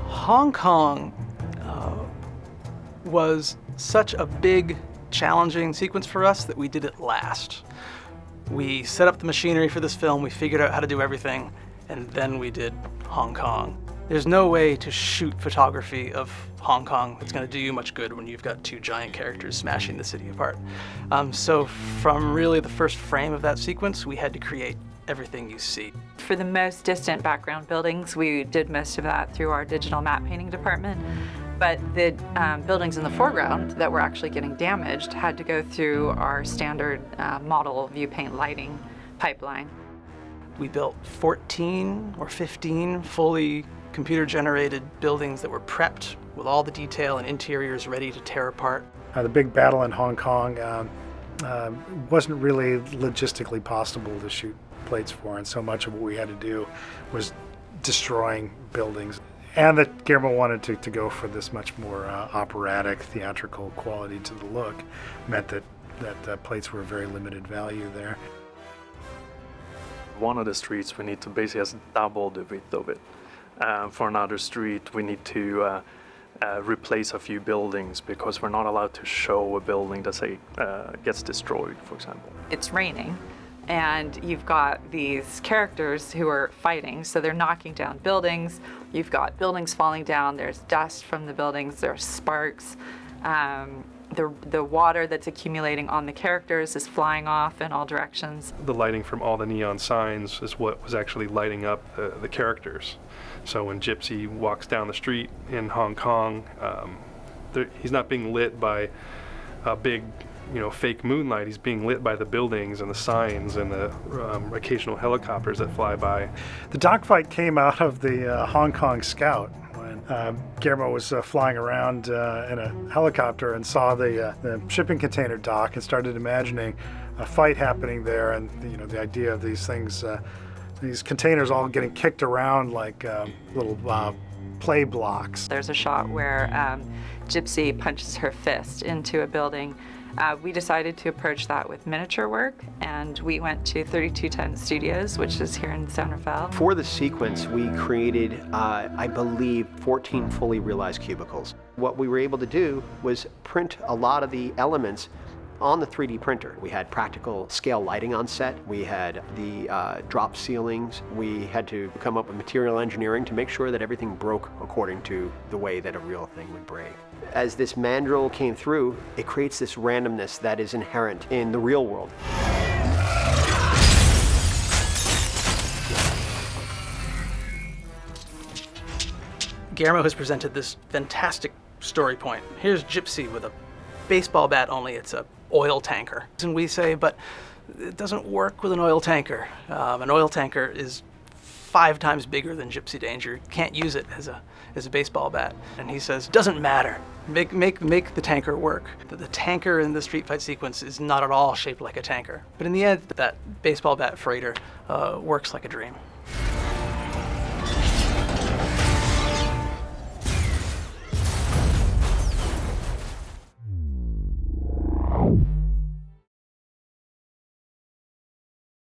Hong Kong was such a big, challenging sequence for us that we did it last. We set up the machinery for this film, we figured out how to do everything, and then we did Hong Kong. There's no way to shoot photography of Hong Kong that's going to do you much good when you've got two giant characters smashing the city apart. So from really the first frame of that sequence, we had to create everything you see. For the most distant background buildings, we did most of that through our digital map painting department. But the buildings in the foreground that were actually getting damaged had to go through our standard model view paint lighting pipeline. We built 14 or 15 fully computer-generated buildings that were prepped with all the detail and interiors ready to tear apart. The big battle in Hong Kong wasn't really logistically possible to shoot plates for, and so much of what we had to do was destroying buildings. And that Guillermo wanted to go for this much more operatic, theatrical quality to the look meant that plates were very limited value there. One of the streets we need to basically has double the width of it. For another street we need to replace a few buildings because we're not allowed to show a building that say gets destroyed, for example. It's raining and you've got these characters who are fighting, so they're knocking down buildings. You've got buildings falling down, there's dust from the buildings, there's sparks. The water that's accumulating on the characters is flying off in all directions. The lighting from all the neon signs is what was actually lighting up the characters. So when Gypsy walks down the street in Hong Kong, he's not being lit by a big, fake moonlight. He's being lit by the buildings and the signs and the occasional helicopters that fly by. The dogfight came out of the Hong Kong Scout when Guillermo was flying around in a helicopter and saw the shipping container dock and started imagining a fight happening there, and the idea of these things, these containers all getting kicked around like little play blocks. There's a shot where Gypsy punches her fist into a building. We decided to approach that with miniature work, and we went to 3210 Studios, which is here in San Rafael. For the sequence, we created, I believe, 14 fully realized cubicles. What we were able to do was print a lot of the elements on the 3D printer. We had practical scale lighting on set. We had the drop ceilings. We had to come up with material engineering to make sure that everything broke according to the way that a real thing would break. As this mandrel came through, it creates this randomness that is inherent in the real world. Guillermo has presented this fantastic story point. Here's Gypsy with a baseball bat, only it's a oil tanker. And we say, but it doesn't work with an oil tanker. An oil tanker is 5 times bigger than Gypsy Danger. You can't use it as a baseball bat. And he says, doesn't matter. Make the tanker work. The tanker in the street fight sequence is not at all shaped like a tanker. But in the end, that baseball bat freighter works like a dream.